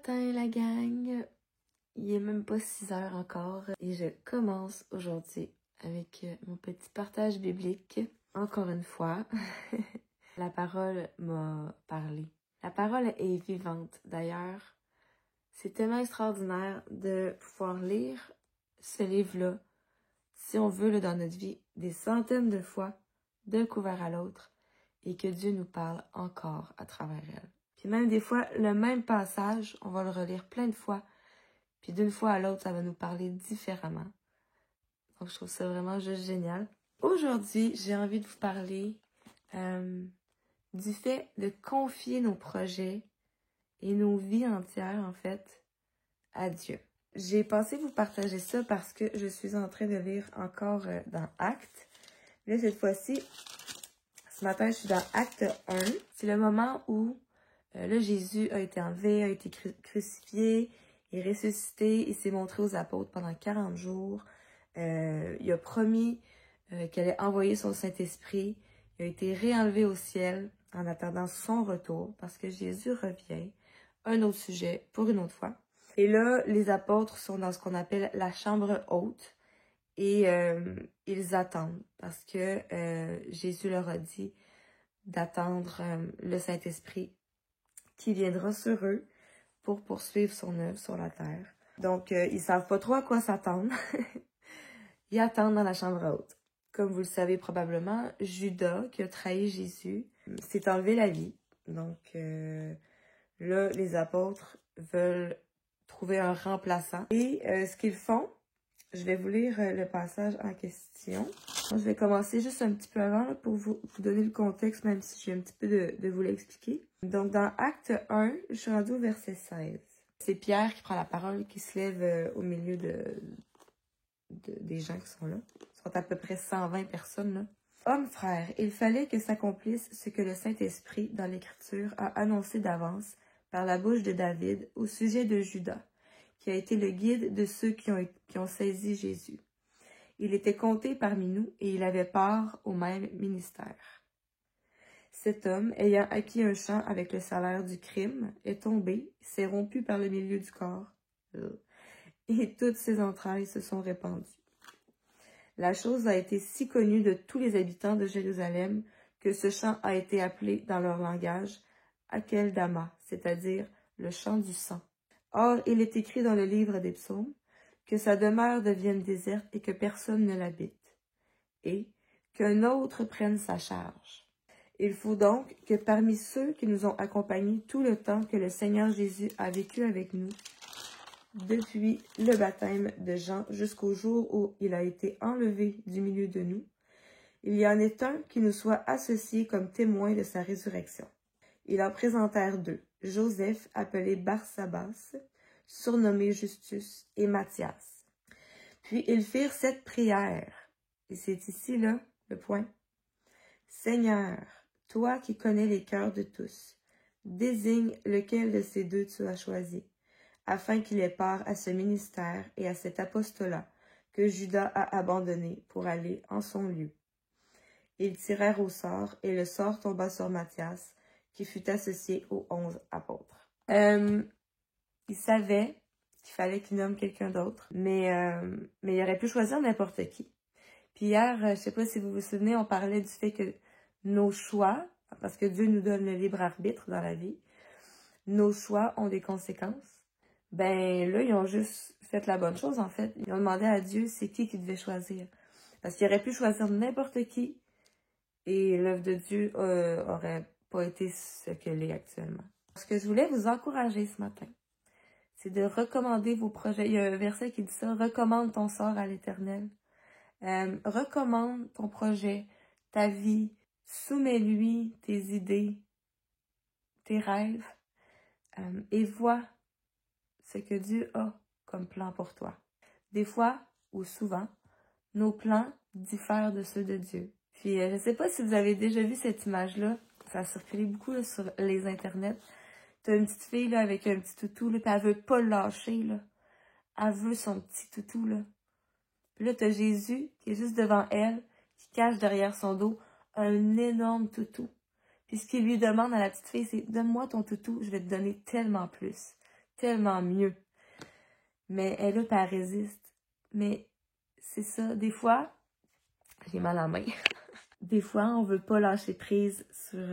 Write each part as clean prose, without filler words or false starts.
matin, la gang! Il est même pas 6 heures encore et je commence aujourd'hui avec mon petit partage biblique. Encore une fois, la parole m'a parlé. La parole est vivante. D'ailleurs, c'est tellement extraordinaire de pouvoir lire ce livre-là, si on veut, dans notre vie, des centaines de fois, d'un couvert à l'autre, et que Dieu nous parle encore à travers elle. Puis même des fois, le même passage, on va le relire plein de fois, puis d'une fois à l'autre, ça va nous parler différemment. Donc, je trouve ça vraiment juste génial. Aujourd'hui, j'ai envie de vous parler du fait de confier nos projets et nos vies entières, en fait, à Dieu. J'ai pensé vous partager ça parce que je suis en train de lire encore dans Actes. Là, cette fois-ci, ce matin, je suis dans Acte 1. C'est le moment où là, Jésus a été enlevé, a été crucifié, est ressuscité, il s'est montré aux apôtres pendant 40 jours. Il a promis qu'elle allait envoyer son Saint-Esprit. Il a été réenlevé au ciel en attendant son retour parce que Jésus revient. Un autre sujet pour une autre fois. Et là, les apôtres sont dans ce qu'on appelle la chambre haute et ils attendent parce que Jésus leur a dit d'attendre le Saint-Esprit qui viendra sur eux pour poursuivre son œuvre sur la terre. Donc, ils savent pas trop à quoi s'attendre. Ils attendent dans la chambre haute. Comme vous le savez probablement, Judas, qui a trahi Jésus, s'est enlevé la vie. Donc, là, les apôtres veulent trouver un remplaçant. Et ce qu'ils font, je vais vous lire le passage en question. Moi, je vais commencer juste un petit peu avant là, pour vous donner le contexte, même si j'ai un petit peu de vous l'expliquer. Donc, dans Acte 1, je suis rendue au verset 16. C'est Pierre qui prend la parole, qui se lève au milieu des gens qui sont là. Ils sont à peu près 120 personnes là. Hommes, frères, il fallait que s'accomplisse ce que le Saint-Esprit, dans l'Écriture, a annoncé d'avance par la bouche de David au sujet de Judas, qui a été le guide de ceux qui ont saisi Jésus. Il était compté parmi nous et il avait part au même ministère. Cet homme, ayant acquis un champ avec le salaire du crime, est tombé, s'est rompu par le milieu du corps, et toutes ses entrailles se sont répandues. La chose a été si connue de tous les habitants de Jérusalem que ce champ a été appelé dans leur langage Akeldama, c'est-à-dire le champ du sang. Or, il est écrit dans le livre des psaumes que sa demeure devienne déserte et que personne ne l'habite, et qu'un autre prenne sa charge. Il faut donc que parmi ceux qui nous ont accompagnés tout le temps que le Seigneur Jésus a vécu avec nous, depuis le baptême de Jean jusqu'au jour où il a été enlevé du milieu de nous, il y en ait un qui nous soit associé comme témoin de sa résurrection. Ils en présentèrent deux, Joseph, appelé Barsabas, surnommé Justus, et Matthias. Puis ils firent cette prière, et c'est ici, là, le point. Seigneur, toi qui connais les cœurs de tous, désigne lequel de ces deux tu as choisi, afin qu'il ait part à ce ministère et à cet apostolat que Judas a abandonné pour aller en son lieu. Ils tirèrent au sort, et le sort tomba sur Matthias, qui fut associé aux 11 apôtres. Il savait qu'il fallait qu'il nomme quelqu'un d'autre, mais il aurait pu choisir n'importe qui. Puis hier, je sais pas si vous vous souvenez, on parlait du fait que nos choix, parce que Dieu nous donne le libre arbitre dans la vie, nos choix ont des conséquences. Ben là, ils ont juste fait la bonne chose en fait. Ils ont demandé à Dieu c'est qui devait choisir. Parce qu'il aurait pu choisir n'importe qui et l'œuvre de Dieu aurait pas été ce qu'elle est actuellement. Ce que je voulais vous encourager ce matin, c'est de recommander vos projets. Il y a un verset qui dit ça, recommande ton sort à l'Éternel. Recommande ton projet, ta vie, soumets-lui tes idées, tes rêves, et vois ce que Dieu a comme plan pour toi. Des fois, ou souvent, nos plans diffèrent de ceux de Dieu. Puis, je ne sais pas si vous avez déjà vu cette image-là, ça a circulé beaucoup là, sur les internets. T'as une petite fille là, avec un petit toutou, là, puis elle veut pas le lâcher. Là. Elle veut son petit toutou. Là. Puis là, t'as Jésus qui est juste devant elle, qui cache derrière son dos un énorme toutou. Puis ce qu'il lui demande à la petite fille, c'est « Donne-moi ton toutou, je vais te donner tellement plus. tellement mieux. Mais elle est là, puis elle résiste. Mais c'est ça, des fois, j'ai mal à la main. Des fois, on veut pas lâcher prise sur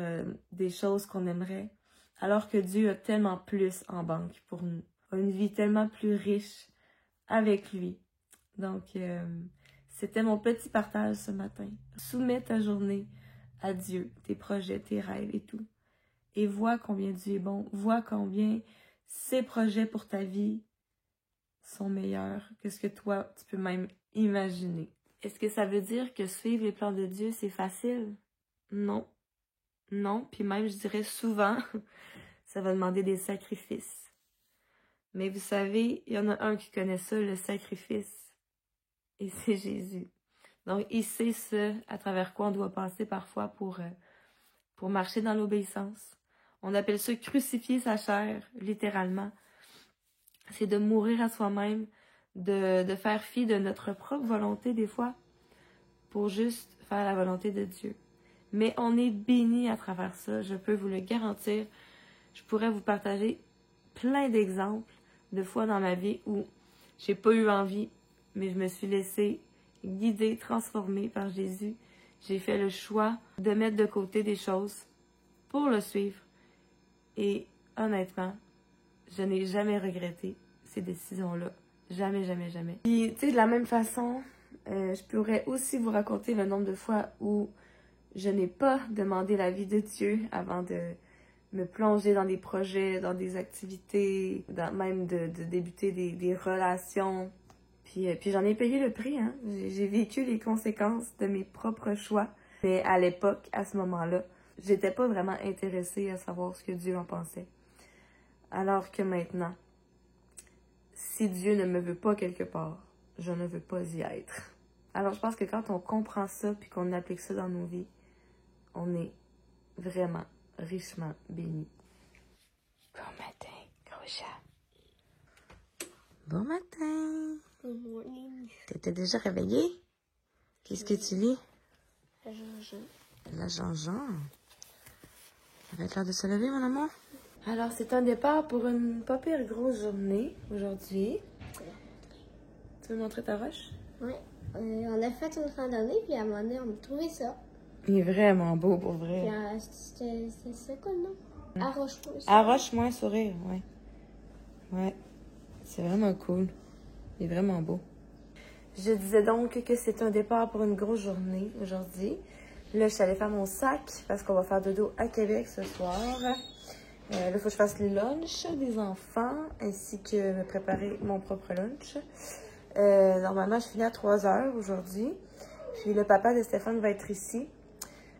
des choses qu'on aimerait, alors que Dieu a tellement plus en banque pour nous. A une vie tellement plus riche avec lui. Donc, c'était mon petit partage ce matin. Soumets ta journée à Dieu, tes projets, tes rêves et tout. Et vois combien Dieu est bon. Vois combien ses projets pour ta vie sont meilleurs que ce que toi, tu peux même imaginer. Est-ce que ça veut dire que suivre les plans de Dieu, c'est facile? Non. Non, puis même, je dirais souvent, ça va demander des sacrifices. Mais vous savez, il y en a un qui connaît ça, le sacrifice. Et c'est Jésus. Donc, il sait ce à travers quoi on doit passer parfois pour marcher dans l'obéissance. On appelle ça crucifier sa chair, littéralement. C'est de mourir à soi-même, de faire fi de notre propre volonté des fois, pour juste faire la volonté de Dieu. Mais on est béni à travers ça, je peux vous le garantir. Je pourrais vous partager plein d'exemples de fois dans ma vie où j'ai pas eu envie, mais je me suis laissée guider, transformer par Jésus. J'ai fait le choix de mettre de côté des choses pour le suivre. Et honnêtement, je n'ai jamais regretté ces décisions-là. Jamais, jamais, jamais. Puis, tu sais, de la même façon, je pourrais aussi vous raconter le nombre de fois où je n'ai pas demandé l'avis de Dieu avant de me plonger dans des projets, dans des activités, même de débuter des relations. Puis j'en ai payé le prix, hein. J'ai vécu les conséquences de mes propres choix. Mais à l'époque, à ce moment-là, j'étais pas vraiment intéressée à savoir ce que Dieu en pensait. Alors que maintenant, si Dieu ne me veut pas quelque part, je ne veux pas y être. Alors je pense que quand on comprend ça puis qu'on applique ça dans nos vies, on est vraiment richement bénis. Bon matin, gros chat. Bon matin. Good morning. T'étais déjà réveillé? Qu'est-ce que tu lis? La Jean-Jean. La Jean-Jean. Avec l'air de se lever, mon amour? Alors, c'est un départ pour une pas pire grosse journée aujourd'hui. Tu veux montrer ta roche? Oui. On a fait une randonnée, puis à un moment donné, on a trouvé ça. Il est vraiment beau, pour vrai. Puis c'est quoi le nom? Arroche-moi. Arroche-moi un sourire, ouais. Ouais. C'est vraiment cool. Il est vraiment beau. Je disais donc que c'est un départ pour une grosse journée aujourd'hui. Là, je suis allée faire mon sac parce qu'on va faire dodo à Québec ce soir. Là, il faut que je fasse le lunch des enfants ainsi que me préparer mon propre lunch. Normalement, je finis à 3h aujourd'hui. Puis le papa de Stéphane va être ici.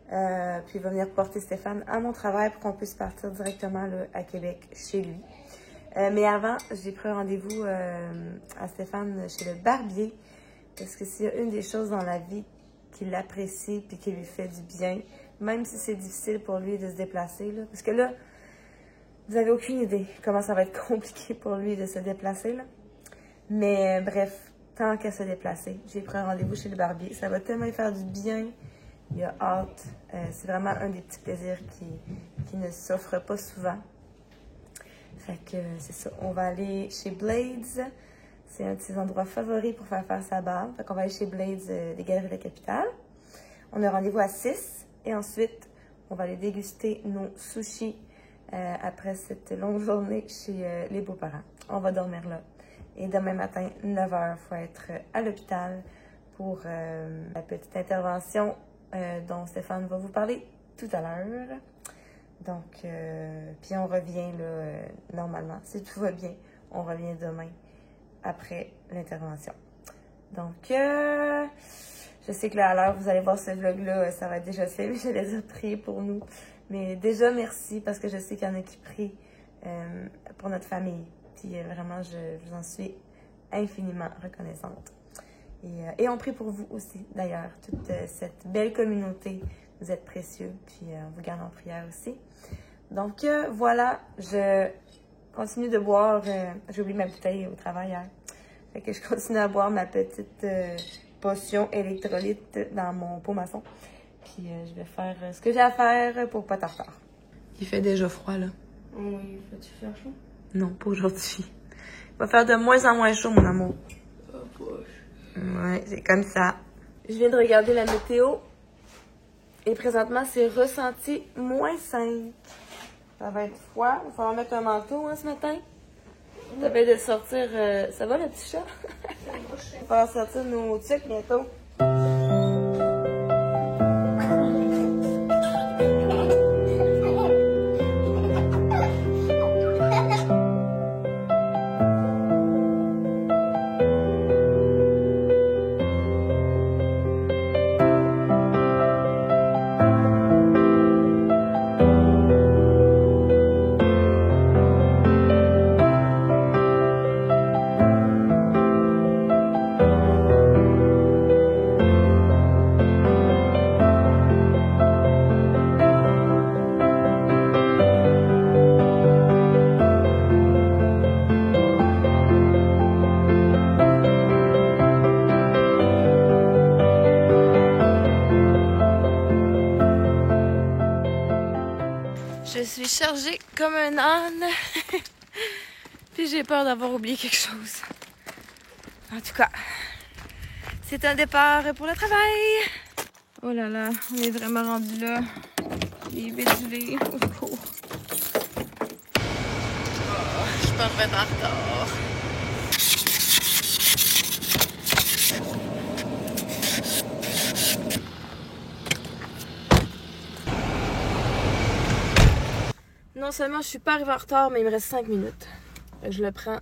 Puis il va venir porter Stéphane à mon travail pour qu'on puisse partir directement là, à Québec chez lui. Mais avant, j'ai pris un rendez-vous à Stéphane chez le barbier. Parce que s'il y a une des choses dans la vie qu'il apprécie puis qui lui fait du bien, même si c'est difficile pour lui de se déplacer, là, parce que là, vous avez aucune idée comment ça va être compliqué pour lui de se déplacer, là. Mais bref, tant qu'à se déplacer, j'ai pris un rendez-vous chez le barbier. Ça va tellement lui faire du bien. Il a hâte. C'est vraiment un des petits plaisirs qui ne s'offre pas souvent. Fait que c'est ça. On va aller chez Blades. C'est un de ses endroits favoris pour faire sa barbe. Fait qu'on va aller chez Blades des Galeries de la Capitale. On a rendez-vous à 6. Et ensuite, on va aller déguster nos sushis après cette longue journée chez les beaux-parents. On va dormir là. Et demain matin, 9h, il faut être à l'hôpital pour la petite intervention dont Stéphane va vous parler tout à l'heure. Donc, puis on revient là, normalement. Si tout va bien, on revient demain après l'intervention. Donc, je sais que là, à l'heure vous allez voir ce vlog-là, ça va être déjà fait, mais je les ai priés pour nous. Mais déjà, merci, parce que je sais qu'il y en a qui prient pour notre famille. Puis vraiment, je vous en suis infiniment reconnaissante. Et on prie pour vous aussi, d'ailleurs, toute cette belle communauté. Vous êtes précieux, puis on vous garde en prière aussi. Donc voilà, je continue de boire. J'ai oublié ma bouteille au travail hier. Fait que je continue à boire ma petite potion électrolyte dans mon pot maçon. Puis je vais faire ce que j'ai à faire pour pas tartare. Il fait déjà froid, là. Oui, faut-tu faire chaud? Non, pas aujourd'hui. Il va faire de moins en moins chaud, mon amour. Ouais, c'est comme ça. Je viens de regarder la météo. Et présentement, c'est ressenti -5. Ça va être froid. Il va falloir mettre un manteau ce matin. Ça va de sortir... ça va, le petit chat? On va falloir sortir nos tucs bientôt. Je suis chargée comme un âne. Puis j'ai peur d'avoir oublié quelque chose. En tout cas, c'est un départ pour le travail. Oh là là, on est vraiment rendu là. Les visuels, au secours. Oh, je peux remettre en retard. Non seulement je suis pas arrivée en retard, mais il me reste 5 minutes. Je le prends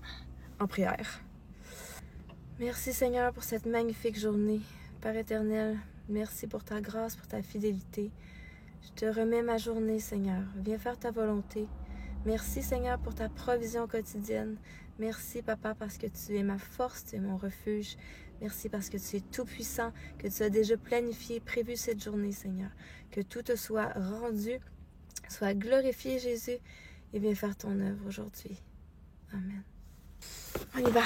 en prière. Merci Seigneur pour cette magnifique journée. Père éternel, merci pour ta grâce, pour ta fidélité. Je te remets ma journée, Seigneur. Viens faire ta volonté. Merci Seigneur pour ta provision quotidienne. Merci Papa parce que tu es ma force, tu es mon refuge. Merci parce que tu es tout puissant, que tu as déjà planifié, prévu cette journée, Seigneur. Que tout te soit rendu. Sois glorifié, Jésus, et viens faire ton œuvre aujourd'hui. Amen. On y va.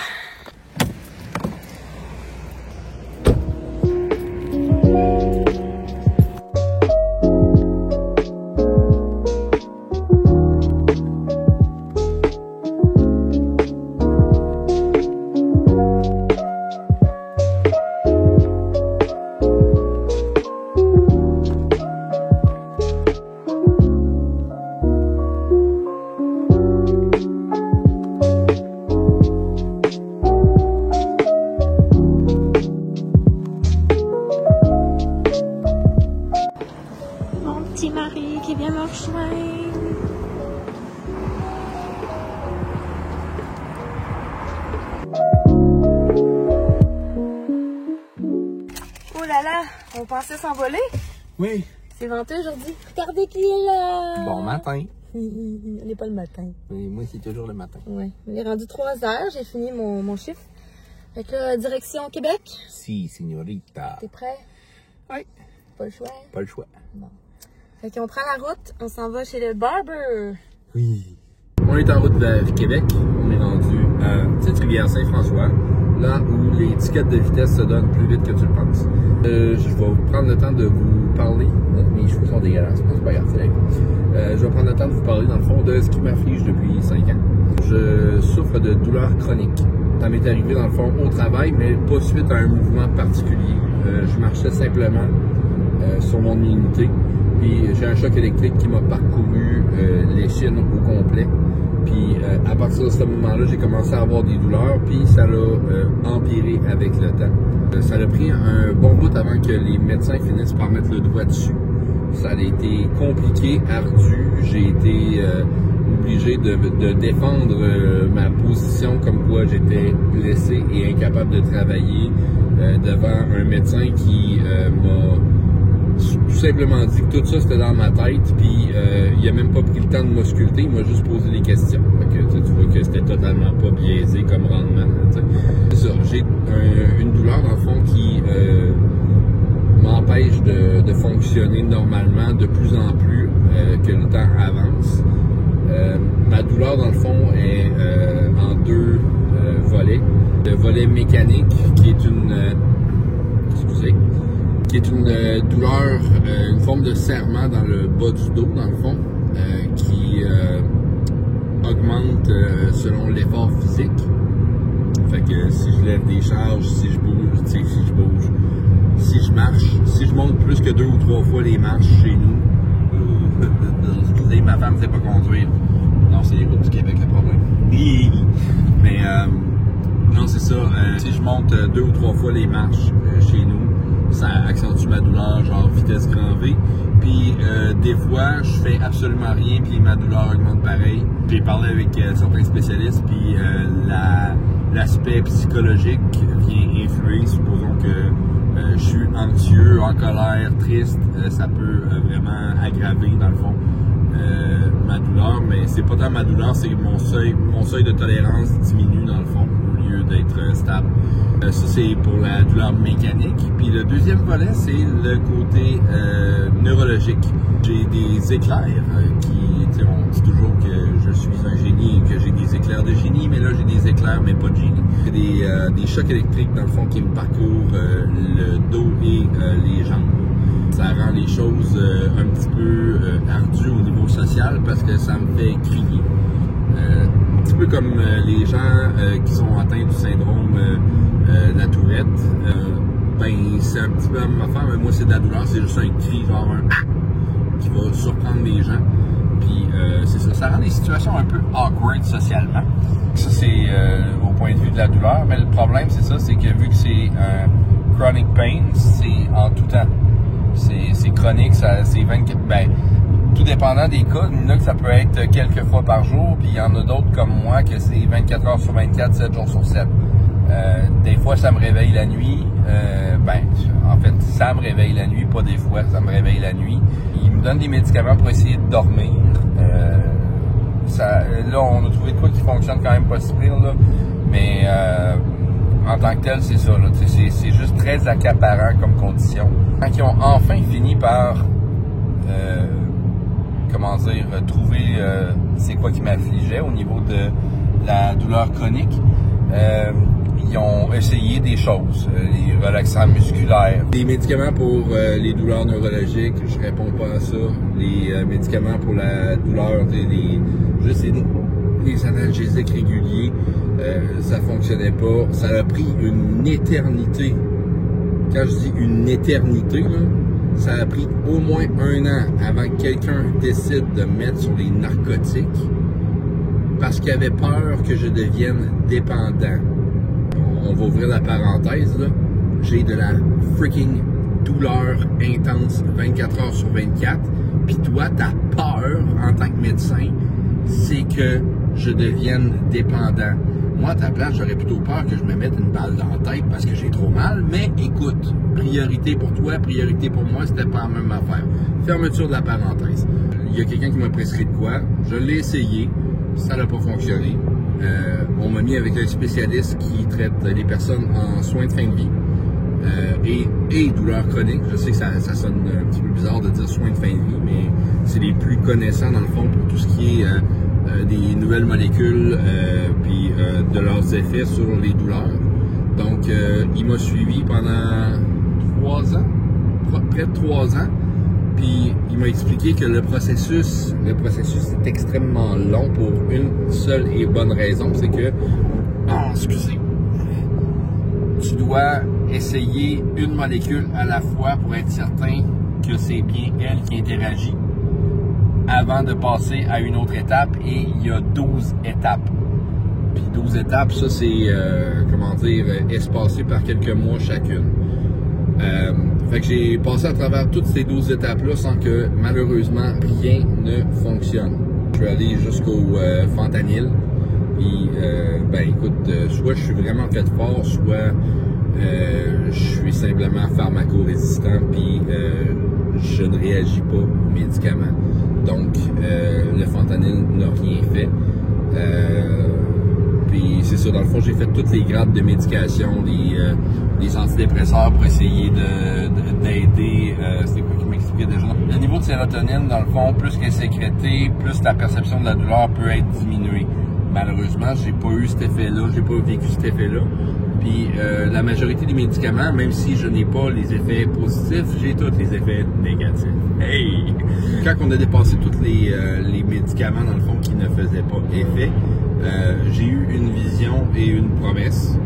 Marie qui vient me rejoindre. Oh là là, on pensait s'envoler? Oui. C'est venteux aujourd'hui. Regardez qui est là! Bon matin. On n'est pas le matin. Oui, moi, c'est toujours le matin. Oui. On est rendu 3 heures, j'ai fini mon chiffre. Fait que là, direction Québec. Si, signorita. T'es prêt? Oui. Pas le choix? Pas le choix. Bon. Fait qu'on prend la route, on s'en va chez le barber. Oui. On est en route vers Québec. On est rendu à petite rivière Saint-François, là où les tickets de vitesse se donnent plus vite que tu le penses. Je vais prendre le temps de vous parler. Mes cheveux sont dégueulasses, c'est pas grave, c'est je vais prendre le temps de vous parler, dans le fond, de ce qui m'afflige depuis 5 ans. Je souffre de douleurs chroniques. Ça m'est arrivé, dans le fond, au travail, mais pas suite à un mouvement particulier. Je marchais simplement sur mon unité. Puis j'ai un choc électrique qui m'a parcouru l'échine au complet. Puis à partir de ce moment-là, j'ai commencé à avoir des douleurs, puis ça l'a empiré avec le temps. Ça a pris un bon bout avant que les médecins finissent par mettre le doigt dessus. Ça a été compliqué, ardu. J'ai été obligé de défendre ma position comme quoi j'étais blessé et incapable de travailler devant un médecin qui m'a tout simplement dit que tout ça c'était dans ma tête, puis il a même pas pris le temps de m'ausculter, il m'a juste posé des questions. Fait que, tu vois que c'était totalement pas biaisé comme rendement. C'est ça, j'ai une douleur dans le fond qui m'empêche de fonctionner normalement de plus en plus que le temps avance. Ma douleur dans le fond est en 2 volets. Le volet mécanique qui est qui est une douleur, une forme de serrement dans le bas du dos, dans le fond, qui augmente selon l'effort physique. Fait que si je lève des charges, si je bouge, si je marche, si je monte plus que 2 ou 3 fois les marches chez nous, excusez, ma femme ne sait pas conduire. Non, c'est les routes du Québec le problème. Mais non, c'est ça. Si je monte 2 ou 3 fois les marches chez nous, ça accentue ma douleur, genre vitesse grand V. Puis des fois, je fais absolument rien, puis ma douleur augmente pareil. J'ai parlé avec certains spécialistes, puis l'aspect psychologique vient influer. Supposons que je suis anxieux, en colère, triste, ça peut vraiment aggraver dans le fond ma douleur, mais c'est pas tant ma douleur, c'est que mon seuil de tolérance diminue dans le fond au lieu d'être stable. Ça c'est pour la douleur mécanique. Puis le deuxième volet, c'est le côté neurologique. J'ai des éclairs qui, on dit toujours que je suis un génie et que j'ai des éclairs de génie, mais là j'ai des éclairs mais pas de génie. J'ai des chocs électriques dans le fond qui me parcourent le dos et les jambes. Ça rend les choses un petit peu ardues au niveau social parce que ça me fait crier. Un petit peu comme les gens qui sont atteints du syndrome de la Tourette. Ben, c'est un petit peu la même affaire, mais moi c'est de la douleur, c'est juste un cri, genre un qui va surprendre les gens. Puis c'est ça, ça rend les situations un peu awkward socialement. Ça c'est au point de vue de la douleur, mais le problème c'est ça, c'est que vu que c'est un chronic pain, c'est en tout temps. C'est chronique, c'est 24. Ben, tout dépendant des cas, il y en a que ça peut être quelques fois par jour, puis il y en a d'autres comme moi que c'est 24 heures sur 24, 7 jours sur 7. Des fois, ça me réveille la nuit. En fait, ça me réveille la nuit, pas des fois, ça me réveille la nuit. Ils me donnent des médicaments pour essayer de dormir. Là, on a trouvé de quoi qui fonctionne quand même pas si pire, là. Mais en tant que tel, c'est ça, là. C'est juste très accaparant comme condition. Quand ils ont enfin fini par trouver c'est quoi qui m'affligeait au niveau de la douleur chronique, ils ont essayé des choses, les relaxants musculaires. Des médicaments pour les douleurs neurologiques, je réponds pas à ça. Les médicaments pour la douleur, les analgésiques réguliers, ça fonctionnait pas. Ça a pris une éternité. Quand je dis une éternité, là, ça a pris au moins 1 an avant que quelqu'un décide de me mettre sur les narcotiques parce qu'il avait peur que je devienne dépendant. On va ouvrir la parenthèse, là. J'ai de la freaking douleur intense 24 heures sur 24. Puis toi, ta peur en tant que médecin, c'est que je devienne dépendant. Moi, à ta place, j'aurais plutôt peur que je me mette une balle dans la tête parce que j'ai trop mal. Mais écoute, priorité pour toi, priorité pour moi, c'était pas la même affaire. Fermeture de la parenthèse. Il y a quelqu'un qui m'a prescrit de quoi. Je l'ai essayé. Ça n'a pas fonctionné. On m'a mis avec un spécialiste qui traite les personnes en soins de fin de vie et douleurs chroniques. Je sais que ça sonne un petit peu bizarre de dire soins de fin de vie, mais c'est les plus connaissants dans le fond pour tout ce qui est des nouvelles molécules puis de leurs effets sur les douleurs. Donc, il m'a suivi pendant 3 ans, près de 3 ans. Puis il m'a expliqué que le processus est extrêmement long pour une seule et bonne raison, c'est que, tu dois essayer une molécule à la fois pour être certain que c'est bien elle qui interagit avant de passer à une autre étape, et il y a 12 étapes. Puis 12 étapes, ça c'est, espacé par quelques mois chacune. Fait que j'ai passé à travers toutes ces 12 étapes-là sans que, malheureusement, rien ne fonctionne. Je suis allé jusqu'au fentanyl. Puis, écoute, soit je suis vraiment fait fort, soit je suis simplement pharmacorésistant, puis je ne réagis pas aux médicaments. Donc, le fentanyl n'a rien fait. Puis c'est ça, dans le fond, j'ai fait toutes les grades de médication, des antidépresseurs pour essayer d'aider. C'est quoi qui m'expliquait déjà? Le niveau de sérotonine, dans le fond, plus qu'elle est sécrétée, plus ta perception de la douleur peut être diminuée. Malheureusement, j'ai pas eu cet effet-là, j'ai pas vécu cet effet-là. Puis la majorité des médicaments, même si je n'ai pas les effets positifs, j'ai tous les effets négatifs. Hey! Quand on a dépassé tous les médicaments, dans le fond, qui ne faisaient pas effet, j'ai eu une vision et une promesse.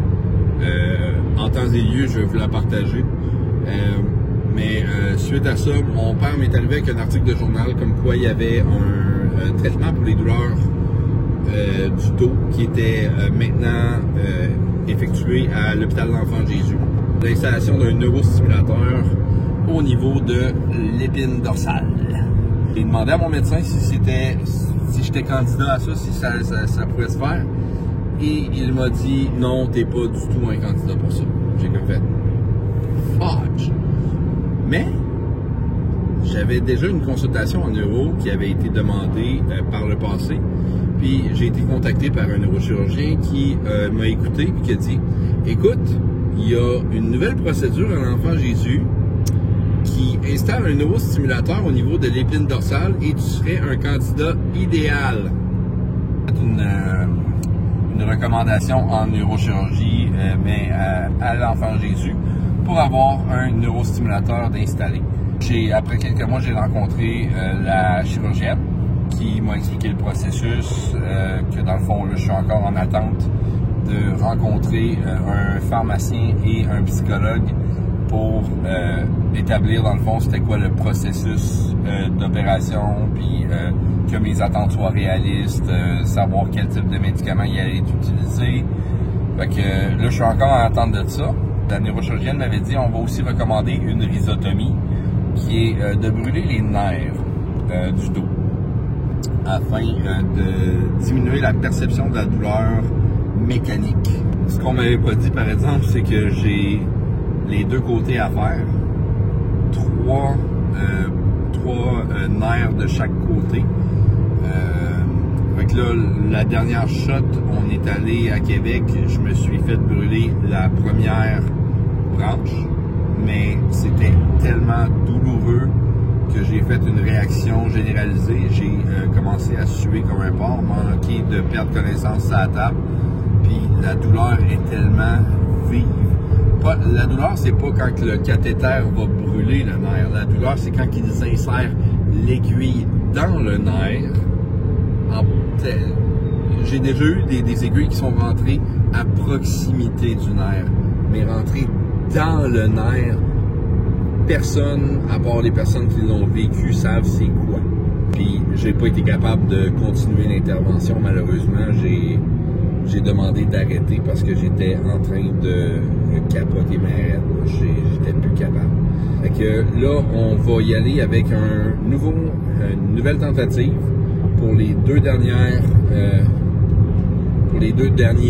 En temps et lieu, je vais vous la partager. Mais suite à ça, mon père m'est arrivé avec un article de journal comme quoi il y avait un traitement pour les douleurs du dos qui était maintenant effectué à l'hôpital de l'Enfant Jésus. L'installation d'un neurostimulateur au niveau de l'épine dorsale. J'ai demandé à mon médecin si j'étais candidat à ça, si ça pouvait se faire. Et il m'a dit non, t'es pas du tout un candidat pour ça. J'ai comme fait fudge. Mais j'avais déjà une consultation en neuro qui avait été demandée par le passé. Puis j'ai été contacté par un neurochirurgien qui m'a écouté et qui a dit écoute, il y a une nouvelle procédure à l'Enfant Jésus qui installe un neurostimulateur au niveau de l'épine dorsale et tu serais un candidat idéal. C'est une recommandation en neurochirurgie, mais à l'Enfant Jésus pour avoir un neurostimulateur d'installer. Après quelques mois, j'ai rencontré la chirurgienne qui m'a expliqué le processus, que dans le fond, là, je suis encore en attente de rencontrer un pharmacien et un psychologue pour établir dans le fond c'était quoi le processus d'opération, puis que mes attentes soient réalistes, savoir quel type de médicaments il allait être utilisé. Fait que là, je suis encore en attente de ça. La neurochirurgienne m'avait dit on va aussi recommander une rhizotomie qui est de brûler les nerfs du dos afin de diminuer la perception de la douleur mécanique. Ce qu'on m'avait pas dit par exemple, c'est que j'ai les deux côtés à faire, trois nerfs de chaque côté. Fait que là, la dernière shot, on est allé à Québec, je me suis fait brûler la première branche, mais c'était tellement douloureux que j'ai fait une réaction généralisée. J'ai commencé à suer comme un porc, manqué de perdre connaissance à la table, puis la douleur est tellement vive. La douleur, c'est pas quand le cathéter va brûler le nerf. La douleur, c'est quand ils insèrent l'aiguille dans le nerf. J'ai déjà eu des aiguilles qui sont rentrées à proximité du nerf, mais rentrées dans le nerf, personne, à part les personnes qui l'ont vécu, savent c'est quoi. Puis, j'ai pas été capable de continuer l'intervention. Malheureusement, j'ai demandé d'arrêter parce que j'étais en train de capoter ma haine. J'étais plus capable. Fait que là, on va y aller avec une nouvelle tentative pour les deux derniers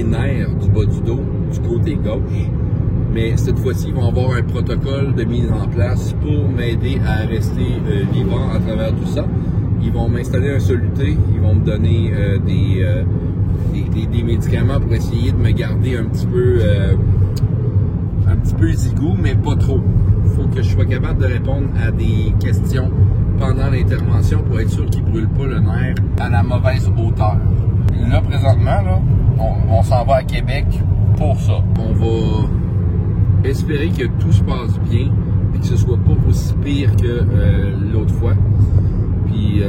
nerfs du bas du dos, du côté gauche. Mais cette fois-ci, ils vont avoir un protocole de mise en place pour m'aider à rester vivant à travers tout ça. Ils vont m'installer un soluté, ils vont me donner des médicaments pour essayer de me garder un petit peu zigout, mais pas trop. Il faut que je sois capable de répondre à des questions pendant l'intervention pour être sûr qu'il ne brûle pas le nerf à la mauvaise hauteur. Là, présentement, là, on s'en va à Québec pour ça. On va espérer que tout se passe bien et que ce soit pas aussi pire que l'autre fois. Puis,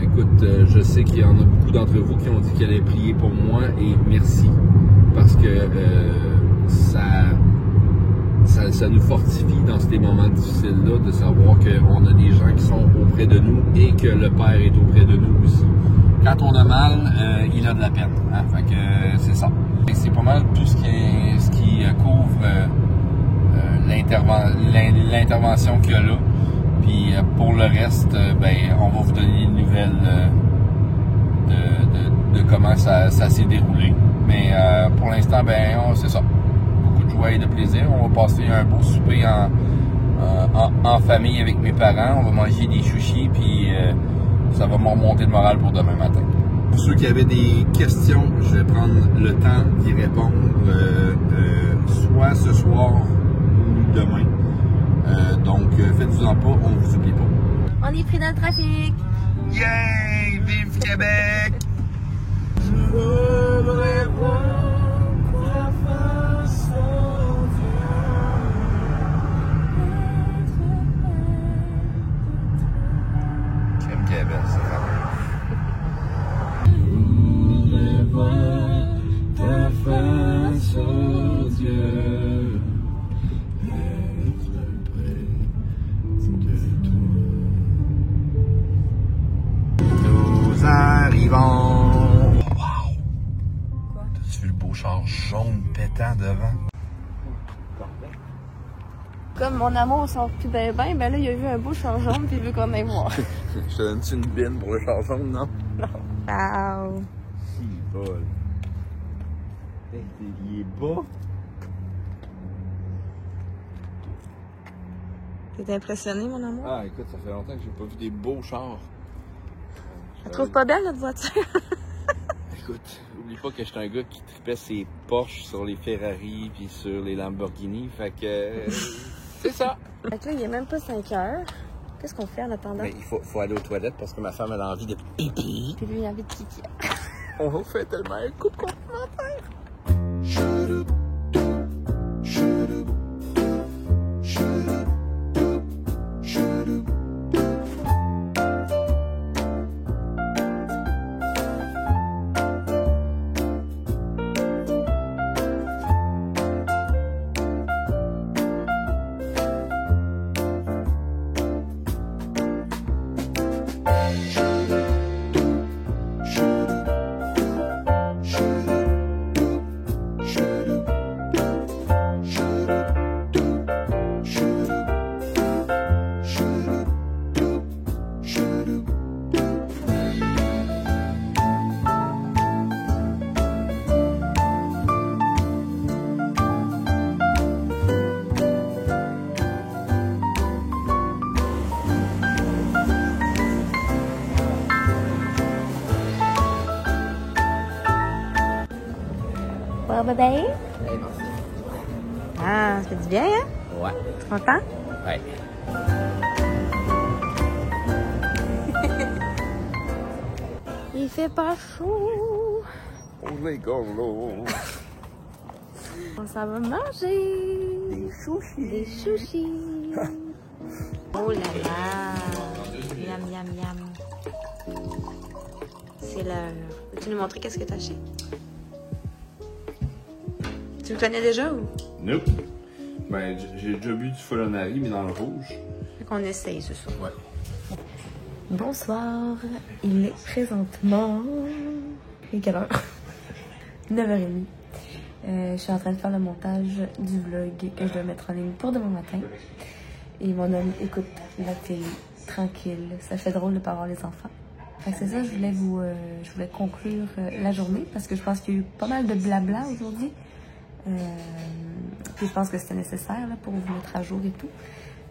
écoute, je sais qu'il y en a beaucoup d'entre vous qui ont dit qu'ils allaient prier pour moi et merci parce que ça nous fortifie dans ces moments difficiles-là de savoir qu'on a des gens qui sont auprès de nous et que le Père est auprès de nous aussi. Quand on a mal, il a de la peine. Hein? Fait que c'est ça. C'est pas mal tout ce qui couvre l'intervention qu'il y a là. Puis pour le reste, on va vous donner une nouvelle de comment ça s'est déroulé. Mais pour l'instant, c'est ça. Beaucoup de joie et de plaisir. On va passer un beau souper en famille avec mes parents. On va manger des sushis, puis ça va me remonter le moral pour demain matin. Pour ceux qui avaient des questions, je vais prendre le temps d'y répondre, soit ce soir ou demain. Donc, faites-vous-en pas, on vous oublie pas. On est pris dans le trafic. Yay! Vive Québec! Je voudrais voir la face. temps devant. Comme mon amour sort plus ben, ben là, il a vu un beau char jaune puis il veut qu'on aille voir. Je te donne-tu une bine pour le char jaune, non? Non. Wow. Si, bol. Il est bas. T'es impressionné, mon amour? Ah, écoute, ça fait longtemps que j'ai pas vu des beaux chars. Tu trouves pas belle, notre voiture? Écoute, oublie pas que j'étais un gars qui tripait ses Porsche sur les Ferrari puis sur les Lamborghini, fait que... c'est ça! Fait que là, il est même pas 5 heures. Qu'est-ce qu'on fait en attendant? Mais il faut aller aux toilettes parce que ma femme a envie de pipi. Puis lui, il a envie de pipi. On fait tellement un couple complémentaire. Bon, bébé? Ah, ça fait du bien, hein? Ouais. Tu es content? Ouais. Il fait pas chaud. On est gorlot. On s'en va manger. Des sushis. Des sushis. Oh là là. Miam, miam, miam. C'est l'heure. Peux-tu nous montrer qu'est-ce que t'as acheté? Tu le connais déjà ou? Nope. Ben, j'ai déjà bu du Folonari, mais dans le rouge. Fait qu'on essaye ce soir. Ouais. Bonsoir, il est présentement... Et quelle heure? 9h30. Je suis en train de faire le montage du vlog que je dois mettre en ligne pour demain matin. Et mon homme écoute la télé, tranquille. Ça fait drôle de ne pas avoir les enfants. Fait que c'est ça, je voulais conclure la journée parce que je pense qu'il y a eu pas mal de blabla aujourd'hui. Puis je pense que c'était nécessaire là, pour vous mettre à jour et tout.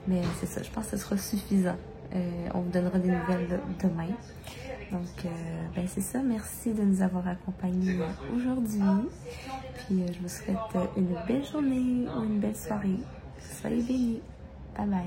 Mais c'est ça, je pense que ce sera suffisant. On vous donnera des nouvelles demain. Donc, ben c'est ça. Merci de nous avoir accompagnés aujourd'hui. Puis, je vous souhaite une belle journée ou une belle soirée. Soyez bénis. Bye bye.